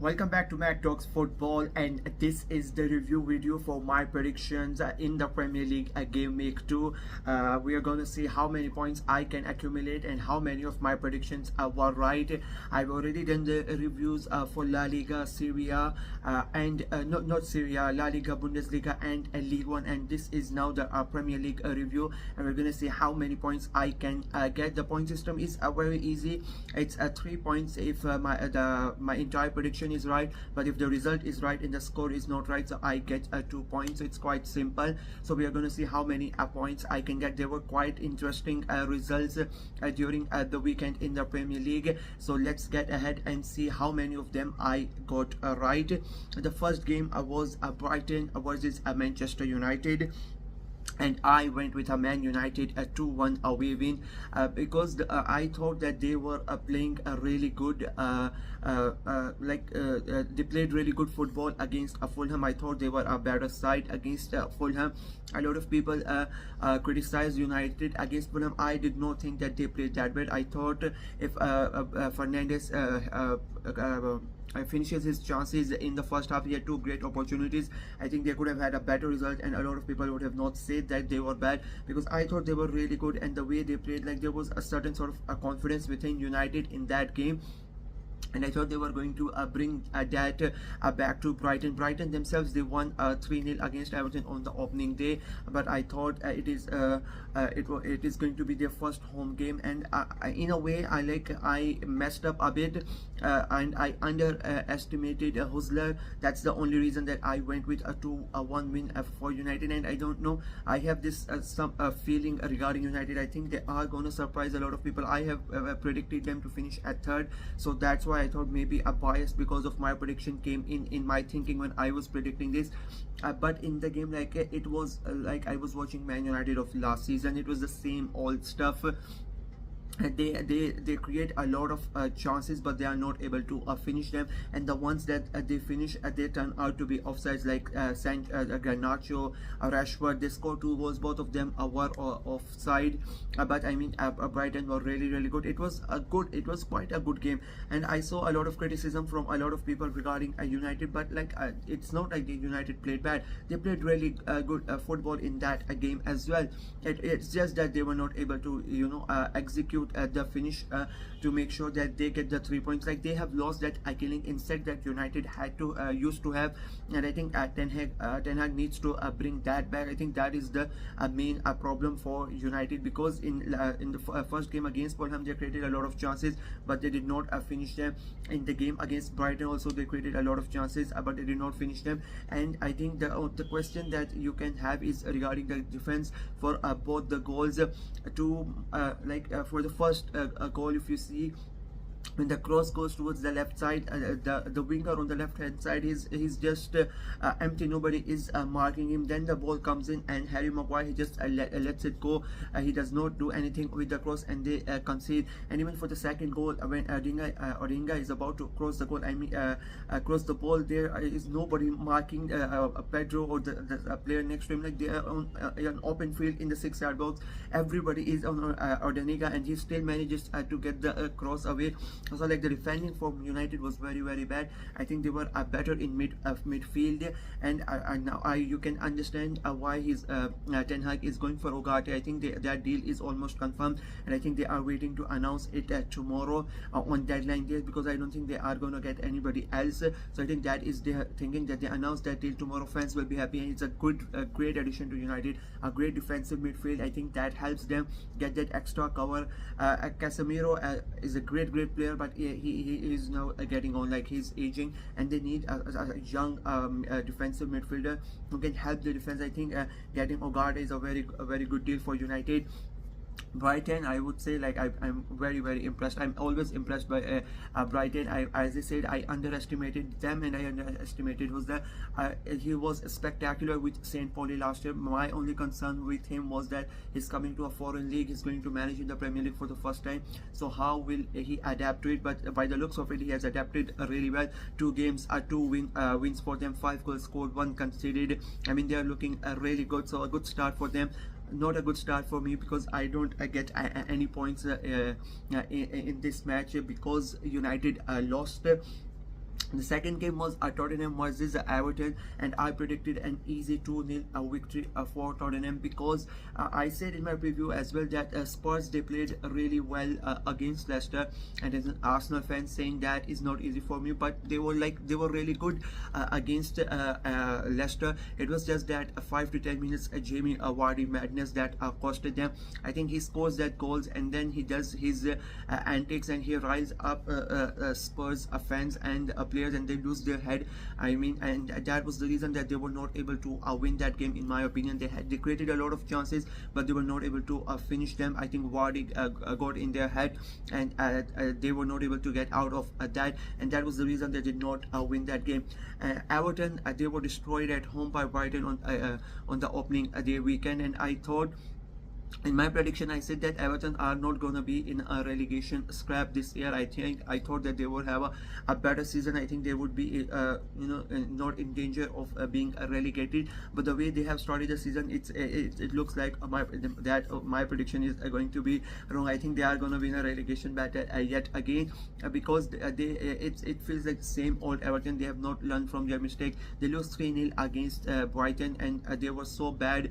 Welcome back to Mac Talks Football, and this is the review video for my predictions in the Premier League Game Week 2. We are going to see how many points I can accumulate and how many of my predictions were right. I've already done the reviews for La Liga, Serie A, and not Serie A, La Liga, Bundesliga, and League One. And this is now the Premier League review, and we're going to see how many points I can get. The point system is very easy. It's 3 points if my entire prediction is right, but if the result is right and the score is not right, so I get 2 points. It's quite simple. So we are going to see how many points I can get. There were quite interesting results during the weekend in the Premier League, so let's get ahead and see how many of them I got right. The first game was Brighton versus Manchester United, and I went with a Man United 2-1 away win because I thought that they were playing a really good they played really good football against Fulham. I thought they were a better side against Fulham. A lot of people criticized United against Fulham. I did not think that they played that bad. I thought if Fernandes finishes his chances in the first half, he had 2 great opportunities. I think they could have had a better result, and a lot of people would have not said that they were bad, because I thought they were really good, and the way they played, like there was a certain sort of a confidence within United in that game. And I thought they were going to bring that back to Brighton. Brighton themselves, they won 3-0 against Everton on the opening day, but I thought it is going to be their first home game, and in a way I messed up a bit, and I underestimated Husler. That's the only reason that I went with a 2-1 win for United. And I don't know, I have this some feeling regarding United. I think they are going to surprise a lot of people. I have predicted them to finish at third, so that's why I thought maybe a bias because of my prediction came in my thinking when I was predicting this. But in the game, it was like I was watching Man United of last season. It was the same old stuff. They create a lot of chances, but they are not able to finish them, and the ones that they finish, they turn out to be offsides, like Garnacho, Rashford. They scored 2 goals, both of them were offside, but I mean Brighton were really good. It was quite a good game, and I saw a lot of criticism from a lot of people regarding United, but it's not like the United played bad. They played really good football in that game as well. It's just that they were not able to execute at the finish to make sure that they get the 3 points. Like they have lost that killing instinct that United had to used to have, and I think Ten Hag needs to bring that back. I think that is the main problem for United, because in the first game against Fulham, they created a lot of chances, but they did not finish them. In the game against Brighton also, they created a lot of chances, but they did not finish them. And I think the question that you can have is regarding the defense for both the goals. For the first goal, if you see, when the cross goes towards the left side, the winger on the left hand side, he's just empty. Nobody is marking him. Then the ball comes in, and Harry Maguire, he just lets it go. He does not do anything with the cross, and they concede. And even for the second goal, when Odinga is about to cross the goal, cross the ball, there is nobody marking Pedro or the player next to him. Like they are on an open field in the 6-yard box. Everybody is on Odinga, and he still manages to get the cross away. So like the defending from United was very bad. I think they were better in midfield, and now you can understand why Ten Hag is going for Ugarte. I think that deal is almost confirmed, and I think they are waiting to announce it tomorrow on deadline day, because I don't think they are going to get anybody else. So I think that is their thinking, that they announce that deal tomorrow. Fans will be happy, and it's a great addition to United, a great defensive midfield. I think that helps them get that extra cover. Casemiro is a great player, but he is now getting on, like he's aging, and they need a young defensive midfielder who can help the defense. I think getting Ugarte is a very good deal for United. Brighton, I would say, like I'm very impressed. I'm always impressed by Brighton. As I said, I underestimated them, and I underestimated Husler. He was spectacular with St. Pauli last year. My only concern with him was that he's coming to a foreign league. He's going to manage in the Premier League for the first time. So how will he adapt to it? But by the looks of it, he has adapted really well. 2 games, 2 wins for them, 5 goals scored, 1 conceded. I mean, they are looking really good. So a good start for them. Not a good start for me, because I don't get any points in this match, because United lost. The second game was Tottenham versus Everton, and I predicted an easy 2-0 victory for Tottenham, because I said in my preview as well that Spurs, they played really well against Leicester, and as an Arsenal fan saying that is not easy for me, but they were really good against Leicester. It was just that 5 to 10 minutes Jamie Vardy madness that costed them. I think he scores that goals, and then he does his antics, and he riles up Spurs fans and players, and they lose their head. I mean, and that was the reason that they were not able to win that game, in my opinion. They created a lot of chances, but they were not able to finish them. I think Vardy got in their head, and they were not able to get out of that, and that was the reason they did not win that game. Everton, they were destroyed at home by Brighton on the opening day weekend, and I thought, in my prediction, I said that Everton are not going to be in a relegation scrap this year. I thought that they would have a better season. I think they would be not in danger of being relegated, but the way they have started the season, it looks like my prediction is going to be wrong. I think they are going to be in a relegation battle yet again, because it feels like the same old Everton. They have not learned from their mistake. They lost 3-0 against Brighton, and they were so bad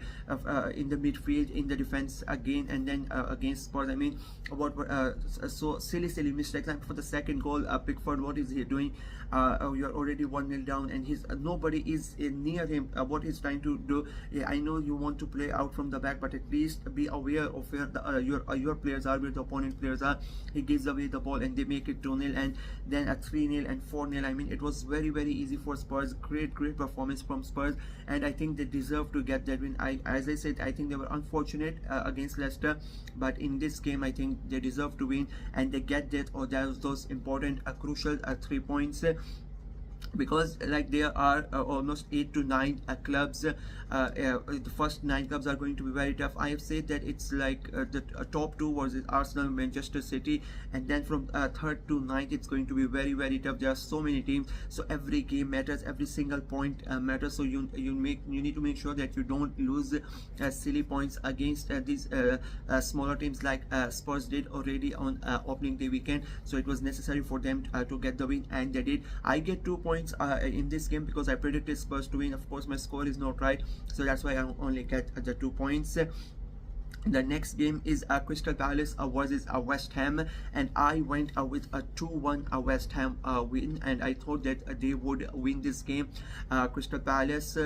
in the midfield, in the defense again, and then against Spurs. I mean, what so silly mistakes. And for the second goal, Pickford, what is he doing? You're already 1-0 down, and nobody is near him. What he's trying to do, yeah, I know you want to play out from the back, but at least be aware of where your players are, where the opponent players are. He gives away the ball, and they make it 2-0, and then a 3-0 and 4-0. I mean, it was very easy for Spurs. Great performance from Spurs, and I think they deserve to get that win. As I said, I think they were unfortunate against Leicester, but in this game I think they deserve to win, and they get that, or those important crucial 3 points, because like there are almost 8 to 9 clubs. The first 9 clubs are going to be very tough. I have said that it's like the top 2 versus Arsenal, Manchester City, and then from 3rd to 9th it's going to be very tough. There are so many teams, so every game matters, every single point matters. So you need to make sure that you don't lose silly points against these smaller teams like Spurs did already on opening day weekend. So it was necessary for them to get the win, and they did. I get 2 points in this game because I predicted Spurs to win. Of course, my score is not right, so that's why I only get the 2 points. The next game is Crystal Palace versus West Ham, and I went with a 2-1 West Ham win, and I thought that they would win this game. Crystal Palace,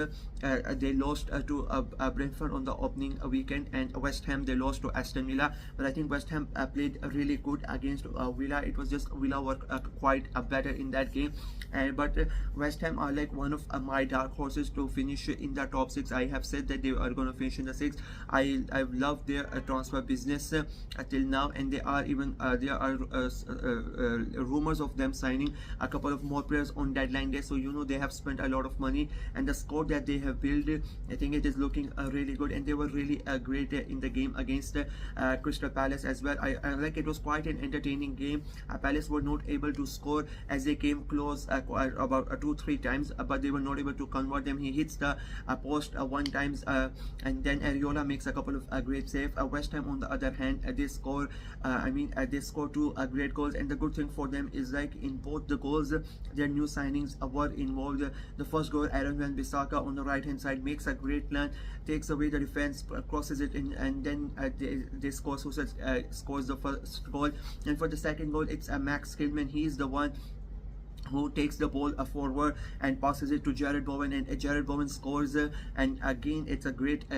they lost to Brentford on the opening weekend, and West Ham, they lost to Aston Villa, but I think West Ham played really good against Villa. It was just Villa were quite better in that game, but West Ham are like one of my dark horses to finish in the top 6. I have said that they are going to finish in the 6th. I've loved their transfer business till now, and there are rumors of them signing a couple of more players on deadline day. So they have spent a lot of money, and the squad that they have built, I think it is looking really good, and they were really great in the game against Crystal Palace as well. I like, it was quite an entertaining game. Palace were not able to score as they came close about 2-3 times, but they were not able to convert them. He hits the post 1 times, and then Areola makes a couple of great saves. West Ham, on the other hand, they score they score 2 great goals, and the good thing for them is, like, in both the goals their new signings were involved. The first goal, Aaron Wan-Bissaka on the right hand side makes a great run, takes away the defense, crosses it in, and then they score. So scores the first goal, and for the second goal it's Max Skillman. He is the one who takes the ball forward and passes it to Jared Bowen, and Jared Bowen scores, and again it's a great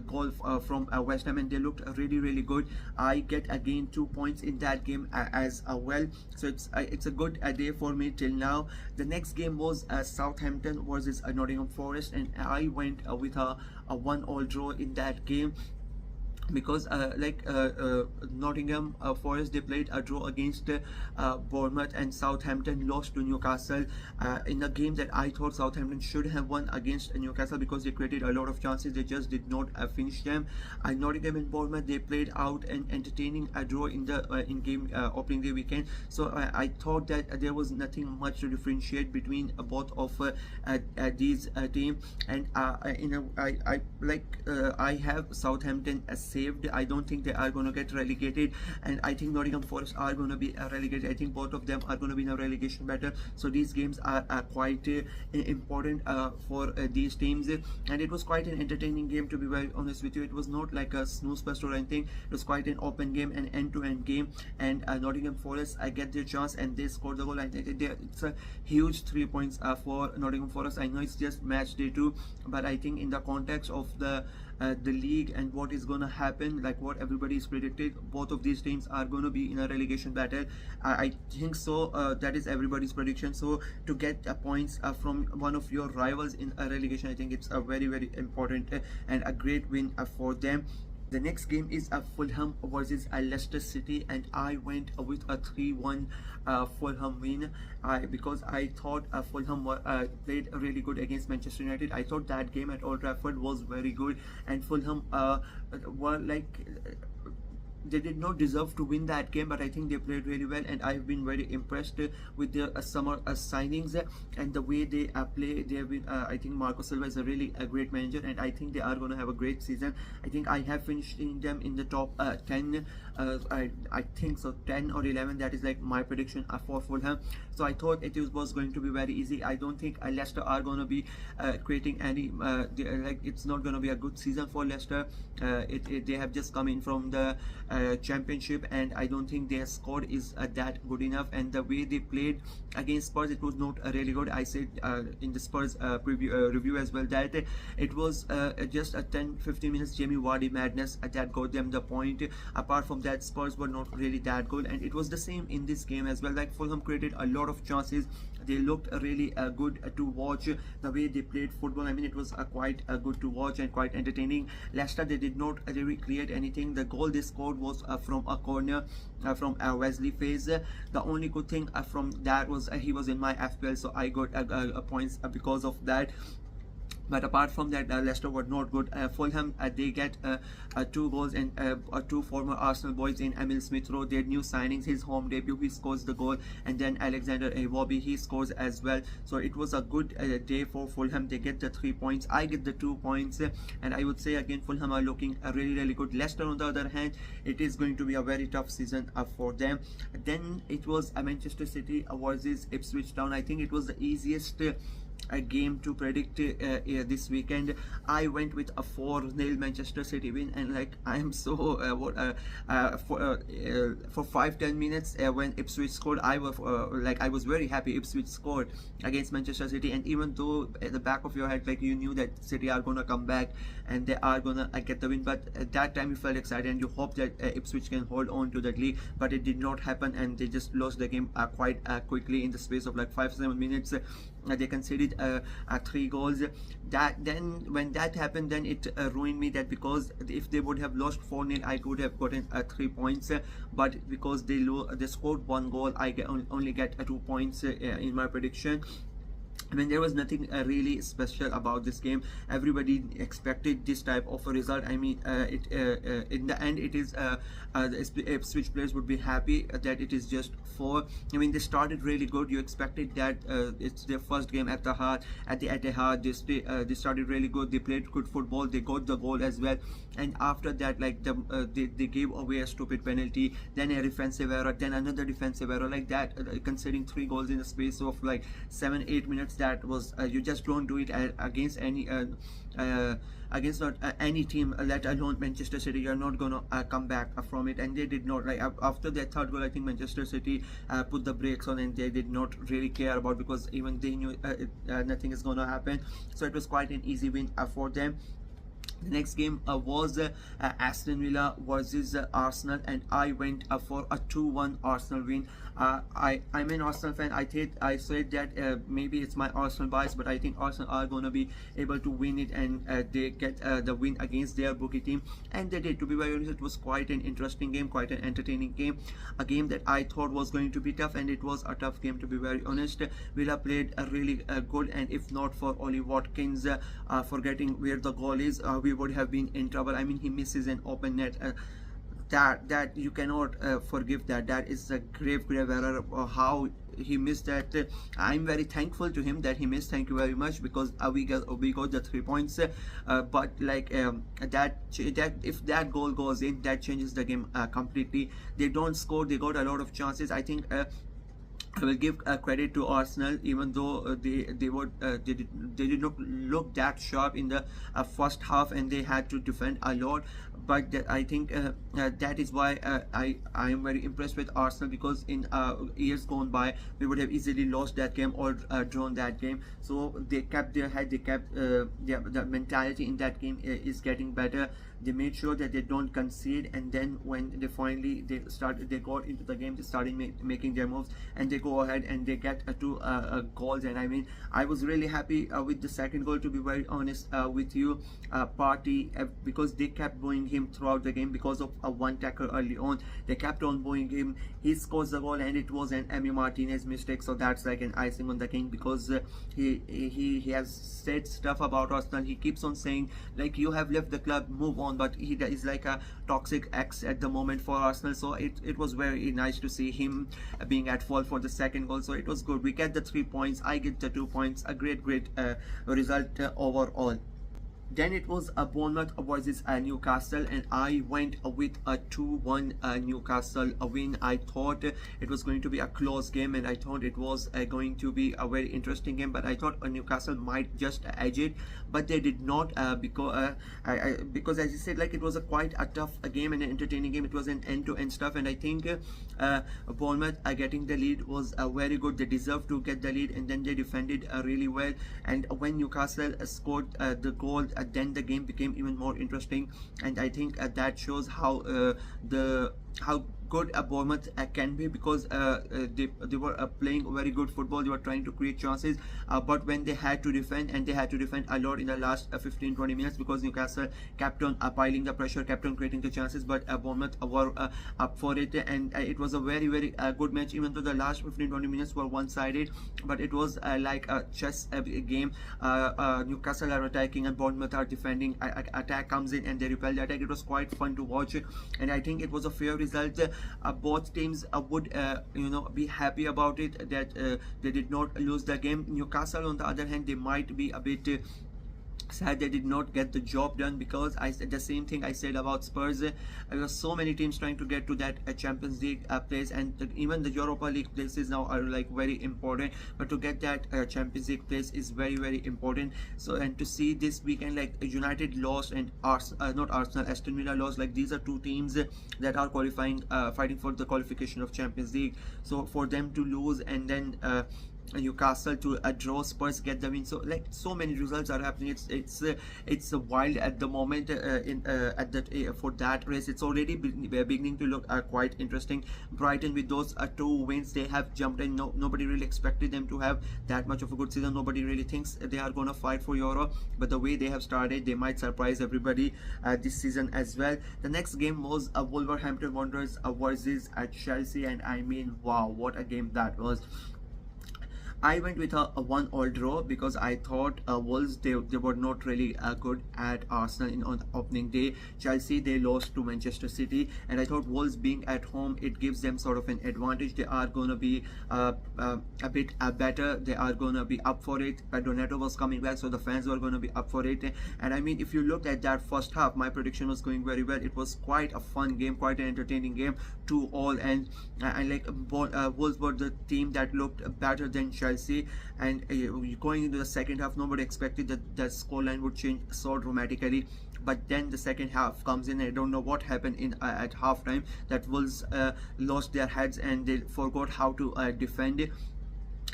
goal from West Ham, and they looked really good. I get again 2 points in that game as well, so it's a good day for me till now. The next game was Southampton versus Nottingham Forest, and I went with a 1-1 draw in that game, because Nottingham Forest, they played a draw against Bournemouth, and Southampton lost to Newcastle in a game that I thought Southampton should have won against Newcastle, because they created a lot of chances, they just did not finish them. Nottingham and Bournemouth, they played out an entertaining draw in the in-game opening day weekend, so I thought that there was nothing much to differentiate between both of these teams, and I have Southampton as safe saved. I don't think they are going to get relegated, and I think Nottingham Forest are going to be relegated. I think both of them are going to be in a relegation battle. So these games are quite important for these teams, and it was quite an entertaining game, to be very honest with you. It was not like a snooze fest or anything. It was quite an open game, an end-to-end game, and Nottingham Forest, I get their chance and they scored the goal. I think it's a huge 3 points for Nottingham Forest. I know it's just match day 2, but I think in the context of the league and what is going to happen, like what everybody is predicted, both of these teams are going to be in a relegation battle. I think so. That is everybody's prediction. So to get points from one of your rivals in a relegation, I think it's a very, very important and a great win for them. The next game is Fulham versus Leicester City, and I went with a 3-1 Fulham win because I thought Fulham played really good against Manchester United. I thought that game at Old Trafford was very good, and Fulham were like they did not deserve to win that game, but I think they played really well, and I've been very impressed with their summer signings and the way they play. They have been I think Marco Silva is a really great manager, and I think they are going to have a great season. I think I have finished in them in the top 10. I think so, 10 or 11. That is like my prediction for Fulham. So I thought it was going to be very easy. I don't think Leicester are going to be creating any like it's not going to be a good season for Leicester. They have just come in from the championship, and I don't think their squad is that good enough, and the way they played against Spurs, it was not really good. I said in the Spurs review as well that it was just a 10-15 minutes Jamie Vardy madness that got them the point. Apart from that, Spurs were not really that good, and it was the same in this game as well. Like Fulham created a lot of chances. They looked really good to watch, the way they played football. I mean, it was quite good to watch and quite entertaining. Leicester, they did not really create anything. The goal they scored was from a corner from Wesley Faze. The only good thing from that was he was in my FPL, so I got points because of that. But apart from that, Leicester were not good. Fulham, they get 2 goals, and 2 former Arsenal boys in Emil Smith-Rowe, their new signings, his home debut, he scores the goal, and then Alexander Iwobi, he scores as well. So it was a good day for Fulham. They get the 3 points. I get the 2 points, and I would say again, Fulham are looking really, really good. Leicester, on the other hand, it is going to be a very tough season for them. Then it was Manchester City versus Ipswich Town. I think it was the easiest a game to predict this weekend. I went with a 4-0 Manchester City win, and like I am so for 5-10 minutes when Ipswich scored, I was very happy Ipswich scored against Manchester City. And even though at the back of your head, like you knew that City are gonna come back and they are gonna get the win, but at that time you felt excited and you hope that Ipswich can hold on to that lead, but it did not happen, and they just lost the game quite quickly in the space of like 5-7 minutes. They conceded 3 goals. When that happened, then it ruined me, that because if they would have lost 4-0, I could have gotten 3 points, but because they scored 1 goal, I only get 2 points in my prediction. I mean, there was nothing really special about this game. Everybody expected this type of a result. I mean, in the end, it is the Ipswich players would be happy that it is just 4. I mean, they started really good. You expected that it's their first game at the Etihad. They started really good. They played good football. They got the goal as well. And after that, like they gave away a stupid penalty, then a defensive error, then another defensive error, like that, considering 3 goals in the space of like 7-8 minutes. That was you just don't do it against any against not any team, let alone Manchester City. You're not gonna come back from it, and they did not. Like after that 3rd goal, I think Manchester City put the brakes on, and they did not really care about, because even they knew nothing is gonna happen. So it was quite an easy win for them. The next game was Aston Villa versus Arsenal, and I went for a 2-1 Arsenal win. I'm an Arsenal fan. I said that maybe it's my Arsenal bias, but I think Arsenal are going to be able to win it, and they get the win against their bookie team, and they did. To be very honest, it was quite an interesting game, quite an entertaining game, a game that I thought was going to be tough, and it was a tough game, to be very honest. Villa played really good, and if not for Ollie Watkins forgetting where the goal is, we would have been in trouble. I mean, he misses an open net that you cannot forgive that. That is a grave error. How he missed that. I'm very thankful to him that he missed. Thank you very much, because we got the 3 points. But like that if that goal goes in, that changes the game completely. They don't score. They got a lot of chances. I think. I will give credit to Arsenal, even though they did not look that sharp in the first half, and they had to defend a lot. But I think that is why I am very impressed with Arsenal, because in years gone by we would have easily lost that game or drawn that game. So they kept their head, they kept the mentality in that game is getting better. They made sure that they don't concede, and then when they finally they got into the game, they started making their moves, and they go ahead and they get two goals. And I mean, I was really happy with the second goal, to be very honest with you, Party, because they kept booing him throughout the game because of one tackle early on. They kept on booing him. He scores the goal, and it was an Emi Martinez mistake, so that's like an icing on the cake, because he has said stuff about Arsenal. He keeps on saying like, you have left the club, move on. But he is like a toxic ex at the moment for Arsenal. So it was very nice to see him being at fault for the second goal. So it was good. We get the 3 points. I get the 2 points. A great result overall. Then it was a Bournemouth versus Newcastle, and I went with a 2-1 Newcastle win. I thought it was going to be a close game, and I thought it was going to be a very interesting game, but I thought Newcastle might just edge it, but they did not, because as I said, like, it was quite a tough game and an entertaining game. It was an end-to-end stuff, and I think Bournemouth getting the lead was very good. They deserved to get the lead, and then they defended really well. And when Newcastle scored the goal, then the game became even more interesting, and I think that shows how how good a Bournemouth can be, because they were playing very good football. They were trying to create chances, but when they had to defend, and they had to defend a lot in the last 15-20 minutes, because Newcastle kept on piling the pressure, kept on creating the chances, but Bournemouth were up for it. And it was a very good match, even though the last 15-20 minutes were one-sided, but it was like a chess game. Newcastle are attacking and Bournemouth are defending. Attack comes in and they repel the attack. It was quite fun to watch, and I think it was a fair result. Both teams would be happy about it, that they did not lose the game. Newcastle, on the other hand, they might be a bit sad they did not get the job done, because I said the same thing I said about Spurs. There were so many teams trying to get to that Champions League place, and even the Europa League places now are like very important, but to get that Champions League place is very important. So, and to see this weekend, like, United lost and not Arsenal, Aston Villa lost. Like, these are two teams that are qualifying, fighting for the qualification of Champions League. So for them to lose, and then Newcastle to draw, Spurs get the win. So, like, so many results are happening. It's wild at the moment for that race. It's already beginning to look quite interesting. Brighton, with those 2 wins, they have jumped in. Nobody really expected them to have that much of a good season. Nobody really thinks they are gonna fight for Euro, but the way they have started, they might surprise everybody this season as well. The next game was Wolverhampton Wanderers versus Chelsea, and I mean, wow, what a game that was. I went with a 1-1 draw, because I thought Wolves, they were not really good at Arsenal on the opening day. Chelsea, they lost to Manchester City, and I thought Wolves being at home, it gives them sort of an advantage. They are going to be a bit better. They are going to be up for it. Donato was coming back, so the fans were going to be up for it. And I mean, if you look at that first half, my prediction was going very well. It was quite a fun game, quite an entertaining game, 2-2, and like Wolves were the team that looked better than Chelsea. And going into the second half, nobody expected that the scoreline would change so dramatically. But then the second half comes in. I don't know what happened in at halftime, that Wolves lost their heads and they forgot how to defend.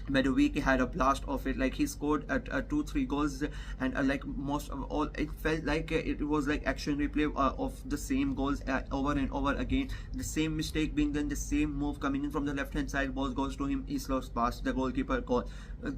Medovic had a blast of it. Like, he scored 2-3 goals, and like most of all, it felt like it was like action replay of the same goals over and over again. The same mistake being done, the same move coming in from the left hand side, ball goes to him, he slows past the goalkeeper, goal.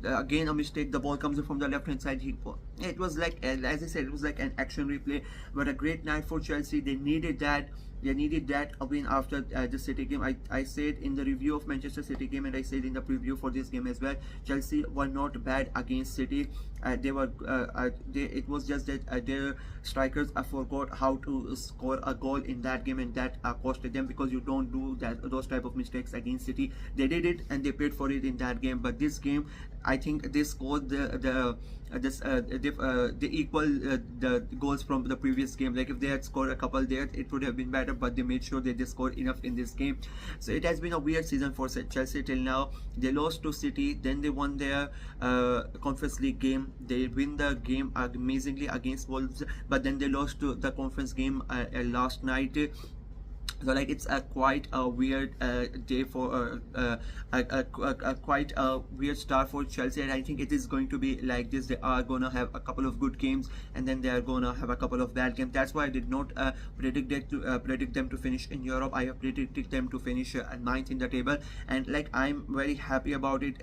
Again a mistake, the ball comes in from the left hand side, it was like, as I said, it was like an action replay. But a great night for Chelsea. They needed that. They needed that win after the City game. I said in the review of Manchester City game, and I said in the preview for this game as well, Chelsea were not bad against City. it was just that their strikers forgot how to score a goal in that game, and that costed them, because you don't do those type of mistakes against City. They did it and they paid for it in that game. But this game, I think they scored the equal the goals from the previous game. Like if they had scored a couple there, it would have been better, but they made sure that they scored enough in this game. So it has been a weird season for Chelsea till now. They lost to City, then they won their Conference League game. They win the game amazingly against Wolves, but then they lost to the conference game last night. So like it's a quite a weird day for a quite a weird start for Chelsea, and I think it is going to be like this. They are gonna have a couple of good games, and then they are gonna have a couple of bad games. That's why I did not predict them to finish in Europe. I have predicted them to finish ninth in the table, and like I'm very happy about it.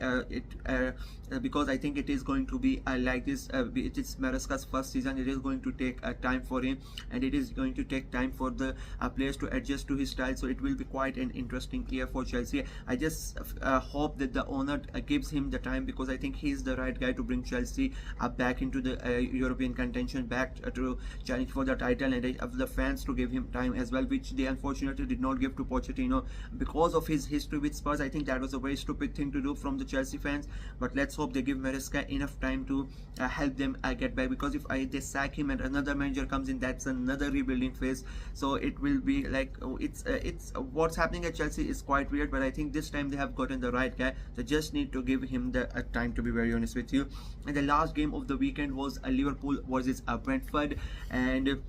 Because I think it is going to be like this. It is Maresca's first season. It is going to take time for him, and it is going to take time for the players to adjust to his style. So it will be quite an interesting year for Chelsea. I just hope that the owner gives him the time, because I think he's the right guy to bring Chelsea back into the European contention, back to challenge for the title, and of the fans to give him time as well, which they unfortunately did not give to Pochettino because of his history with Spurs. I think that was a very stupid thing to do from the Chelsea fans, but let's hope they give Maresca enough time to help them get back, because if they sack him and another manager comes in, that's another rebuilding phase. So it will be like it's what's happening at Chelsea is quite weird, but I think this time they have gotten the right guy. They just need to give him the time, to be very honest with you. And the last game of the weekend was Liverpool versus Brentford, and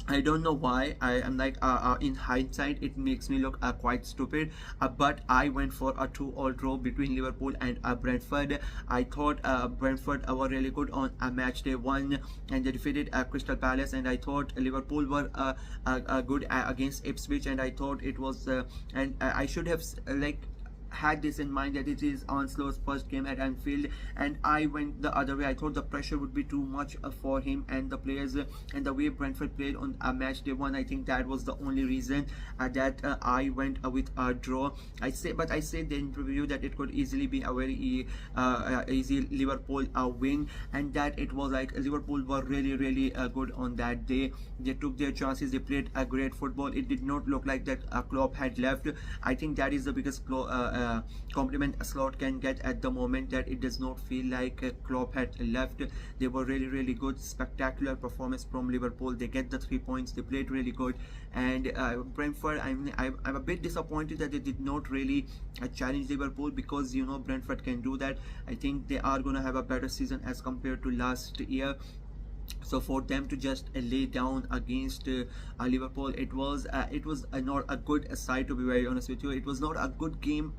I don't know why. I am like in hindsight it makes me look quite stupid, but I went for a 2-all draw between Liverpool and Brentford. I thought Brentford were really good on match day 1, and they defeated Crystal Palace, and I thought Liverpool were good against Ipswich, and I thought it was and I should have like had this in mind, that it is Ancelot's first game at Anfield, and I went the other way. I thought the pressure would be too much for him and the players, and the way Brentford played on match day 1, I think that was the only reason that I went with a draw. I said in the interview that it could easily be a very easy Liverpool win, and that it was like Liverpool were really good on that day. They took their chances, they played a great football. It did not look like that Klopp had left. I think that is the biggest compliment a Slot can get at the moment, that it does not feel like Klopp had left. They were really good, spectacular performance from Liverpool. They get the 3 points, they played really good. And Brentford, I'm a bit disappointed that they did not really challenge Liverpool, because you know Brentford can do that. I think they are gonna have a better season as compared to last year. So for them to just lay down against Liverpool, it was not a good side, to be very honest with you. It was not a good game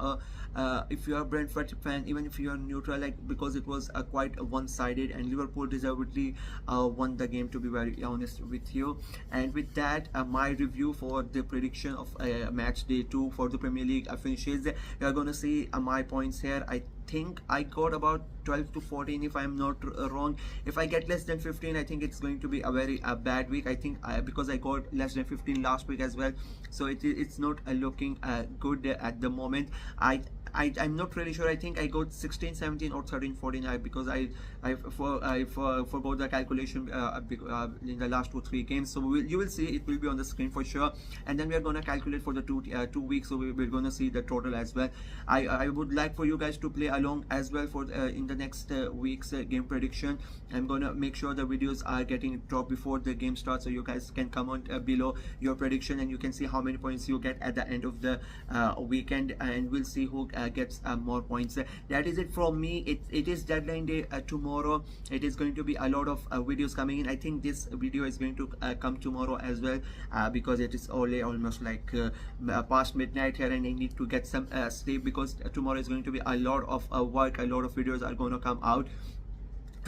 if you are a Brentford fan, even if you are neutral, like, because it was quite one-sided, and Liverpool deservedly won the game, to be very honest with you. And with that, my review for the prediction of match day 2 for the Premier League finishes. You are gonna see my points here. I think I got about 12 to 14 if I'm not wrong. If I get less than 15, I think it's going to be a very bad week. I think because I got less than 15 last week as well, so it's not looking good at the moment. I'm not really sure. I think I got 16, 17 or 13, 14 because I forgot the calculation in the last 2-3 games. So you will see, it will be on the screen for sure, and then we are going to calculate for the 2 weeks, so we're going to see the total as well. I would like for you guys to play along as well for in the next week's game prediction. I'm going to make sure the videos are getting dropped before the game starts, so you guys can comment below your prediction, and you can see how many points you get at the end of the weekend, and we'll see who gets more points. That is it from me. It is deadline day tomorrow. It is going to be a lot of videos coming in. I think this video is going to come tomorrow as well, because it is only almost like past midnight here, and I need to get some sleep, because tomorrow is going to be a lot of work. A lot of videos are going to come out.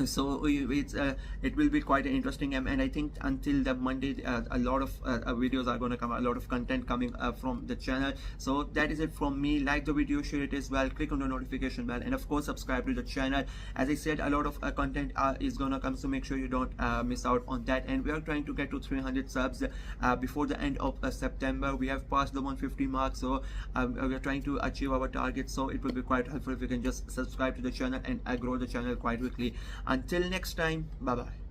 So it will be quite an interesting game, and I think until the Monday a lot of videos are going to come, a lot of content coming from the channel. So that is it from me. Like the video, share it as well, click on the notification bell, and of course subscribe to the channel. As I said, a lot of content is going to come, so make sure you don't miss out on that. And we are trying to get to 300 subs before the end of September. We have passed the 150 mark, so we are trying to achieve our target. So it will be quite helpful if you can just subscribe to the channel and grow the channel quite quickly. Until next time, bye bye.